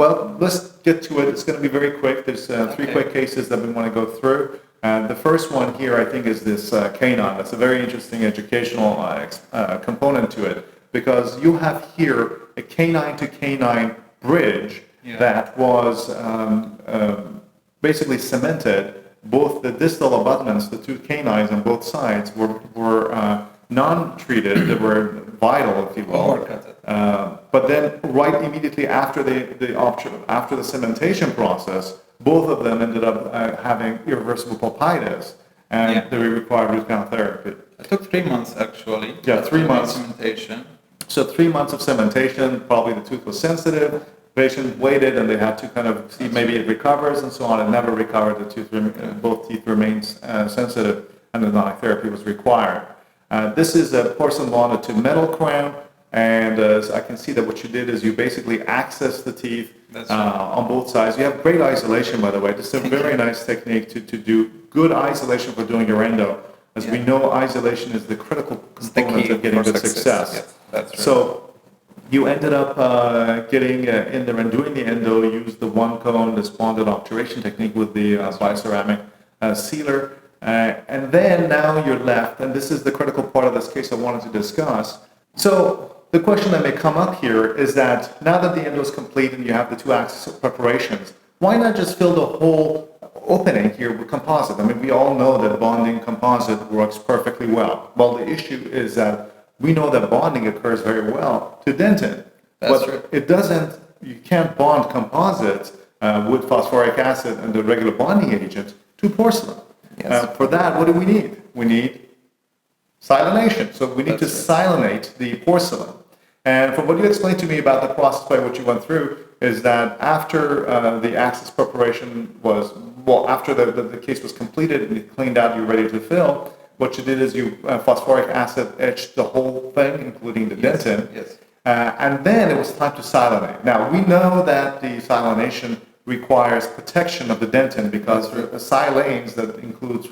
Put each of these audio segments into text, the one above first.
Well, let's get to it. It's going to be very quick. There's three quick cases that we want to go through. The first one here, I think, is this canine. That's a very interesting educational component to it, because you have here a canine to canine bridge that was basically cemented. Both the distal abutments, the two canines on both sides, were non-treated. They were vital, if you will. But then, right immediately after the cementation process, both of them ended up having irreversible pulpitis, and they required root canal therapy. It took 3 months, actually. Yeah, 3 months. Cementation. So 3 months of cementation, probably the tooth was sensitive. Patient waited, and they had to kind of see maybe it recovers and so on. It never recovered. The tooth, both teeth remains sensitive, and endodontic therapy was required. This is a porcelain bonded to metal crown, and as I can see that what you did is you basically access the teeth on both sides. You have great isolation, by the way. This is a very nice technique to do good isolation for doing your endo. As we know, isolation is the critical component of getting good success. Yes, that's right. So you ended up getting in there and doing the endo, used the one cone, this bonded obturation technique with the bioceramic sealer. And then now you're left, and this is the critical part of this case I wanted to discuss. So the question that may come up here is that now that the endo is complete and you have the two axis preparations, why not just fill the whole opening here with composite? I mean, we all know that bonding composite works perfectly well. Well, the issue is that we know that bonding occurs very well to dentin. That's true. It doesn't, you can't bond composites with phosphoric acid and the regular bonding agent to porcelain. Yes. For that, what do we need? We need silanation. So we need to silanate the porcelain. And from what you explained to me about the process by which you went through, is that after the axis preparation was, well, after the case was completed and you cleaned out, you're ready to fill, what you did is you phosphoric acid etched the whole thing, including the dentin. Yes. And then it was time to silanate. Now, we know that the silanation requires protection of the dentin because the silanes that includes,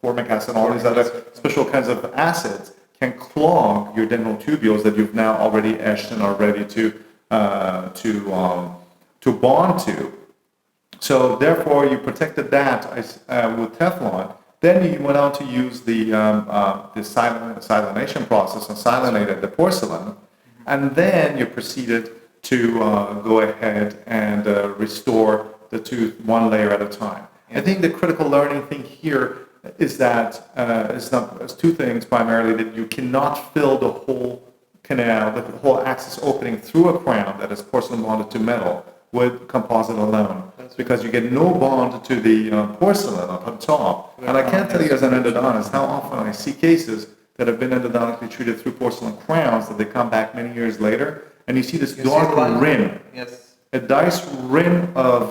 formic acid and all these other special kinds of acids can clog your dental tubules that you've now already etched and are ready to bond to. So therefore, you protected that with Teflon. Then you went on to use the silanation process and silanated the porcelain, and then you proceeded to go ahead and restore the tooth one layer at a time. I think the critical learning thing here is that it's two things primarily: that you cannot fill the whole canal, the whole axis opening through a crown that is porcelain bonded to metal with composite alone, because you get no bond to the porcelain up on top. And I can't tell you as an endodontist how often I see cases that have been endodontically treated through porcelain crowns that they come back many years later, and you see this dark rim, a nice rim of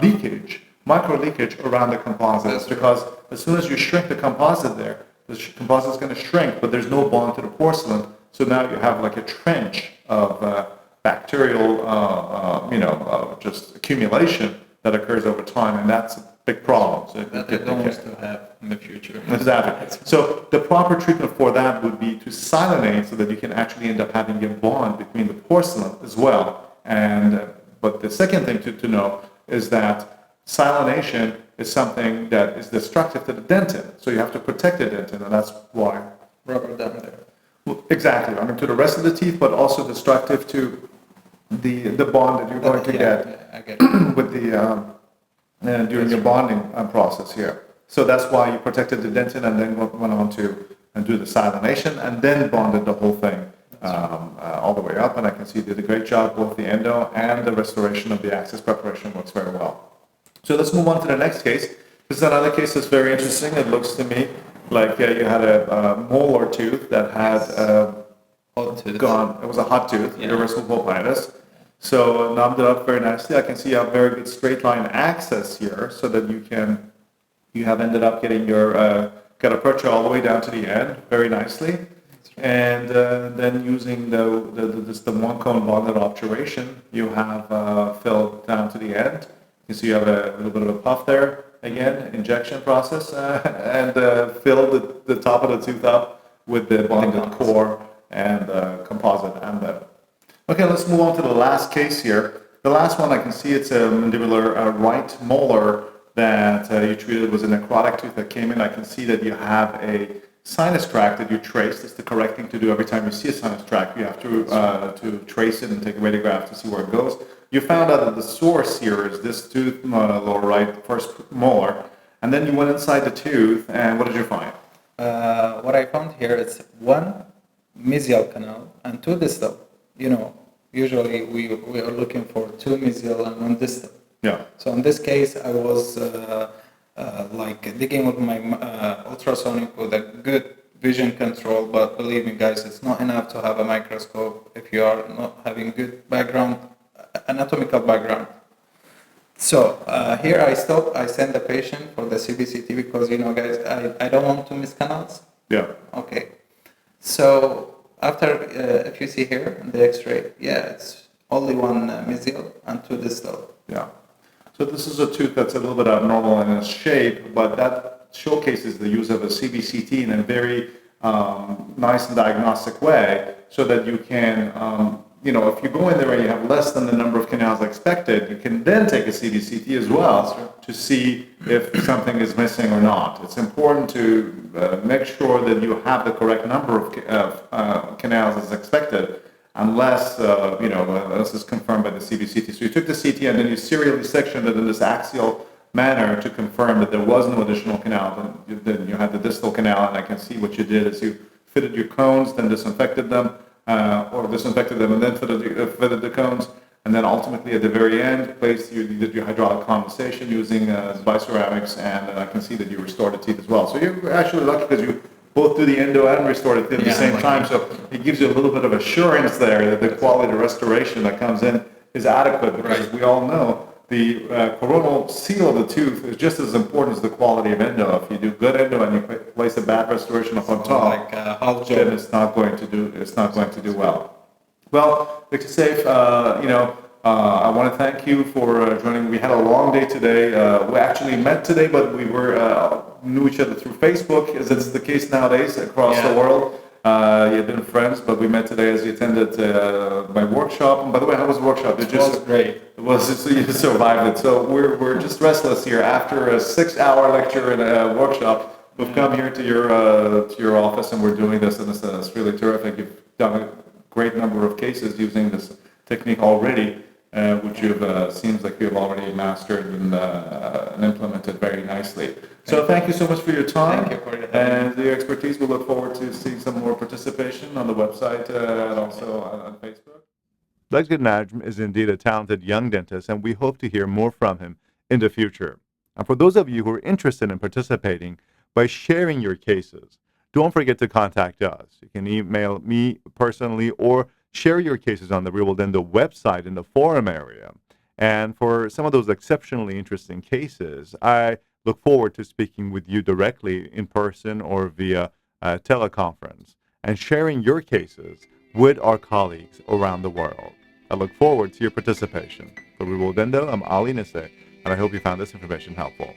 leakage, micro leakage around the composite. Because as soon as you shrink the composite there, the composite is going to shrink, but there's no bond to the porcelain. So now you have like a trench of bacterial, just accumulation that occurs over time, and that's a big problem. So that they don't want to have in the future. Exactly. So the proper treatment for that would be to silanate so that you can actually end up having a bond between the porcelain as well. And but the second thing to know is that silanation is something that is destructive to the dentin. So you have to protect the dentin, and that's why rubber dam there. Well, exactly. I mean, to the rest of the teeth, but also destructive to the bond that you're going to get with the during your bonding process here. So that's why you protected the dentin and then went on to do the silanation and then bonded the whole thing all the way up. And I can see you did a great job. Both the endo and the restoration of the axis preparation works very well. So let's move on to the next case. This is another case that's very interesting. It looks to me like you had a molar tooth that had gone. It was a hot tooth, irreversible pulpitis. So knobbed it up very nicely. I can see you have very good straight line access here, so that you have ended up getting your catapercha all the way down to the end very nicely, and then using the one cone bonded obturation, you have filled down to the end. You see you have a little bit of a puff there. Again, injection process, and fill the top of the tooth up with the bonded core and composite endo. Okay, let's move on to the last case here. The last one I can see it's a mandibular right molar that you treated was a necrotic tooth that came in. I can see that you have a sinus tract that you traced. That's the correct thing to do every time you see a sinus tract. You have to trace it and take a radiograph to see where it goes. You found out that the source here is this tooth, lower right, first molar, and then you went inside the tooth, and what did you find? What I found here is one mesial canal and two distal. Usually we are looking for two mesial and one distal. Yeah. So in this case, I was like digging with my ultrasonic with a good vision control, but believe me guys, it's not enough to have a microscope if you are not having good background, anatomical background. So here I send the patient for the CBCT because guys, I don't want to miss canals. Yeah. Okay. So after, if you see here the X-ray, it's only one mesial and two distal. Yeah. So this is a tooth that's a little bit abnormal in its shape, but that showcases the use of a CBCT in a very nice and diagnostic way, so that you can, if you go in there and you have less than the number of canals expected, you can then take a CBCT as well to see if something is missing or not. It's important to make sure that you have the correct number of canals as expected, unless this is confirmed by the CBCT. So you took the CT and then you serially sectioned it in this axial manner to confirm that there was no additional canal. Then you had the distal canal, and I can see what you did is you fitted your cones, then disinfected them, and then fitted the cones, and then ultimately at the very end, you did your hydraulic condensation using biceramics, and I can see that you restored the teeth as well. So you're actually lucky because you both do the endo and restore the teeth at the same time, so it gives you a little bit of assurance there that the quality of restoration that comes in is adequate, because as we all know, the coronal seal of the tooth is just as important as the quality of endo. If you do good endo and you place a bad restoration up on top, then it's not going to do well. Well, Dr. Saif, I want to thank you for joining. We had a long day today. We actually met today, but we knew each other through Facebook, as it's the case nowadays across the world. You've been friends, but we met today as you attended my workshop. And by the way, how was the workshop? It was great. It was, so you survived it. So we're just restless here. After a 6-hour lecture and a workshop, we've come here to your office, and we're doing this, and it's really terrific. You've done a great number of cases using this technique already, which seems like you've already mastered and implemented very nicely. So thank you so much for your time. Thank you for your and your expertise. We look forward to seeing some more participation on the website and also on Facebook. Dr. Nagm is indeed a talented young dentist, and we hope to hear more from him in the future. And for those of you who are interested in participating by sharing your cases, don't forget to contact us. You can email me personally or share your cases on the Real World Endo website in the forum area. And for some of those exceptionally interesting cases, I look forward to speaking with you directly in person or via teleconference and sharing your cases with our colleagues around the world. I look forward to your participation. For Real World Endo, I'm Ali Nisse, and I hope you found this information helpful.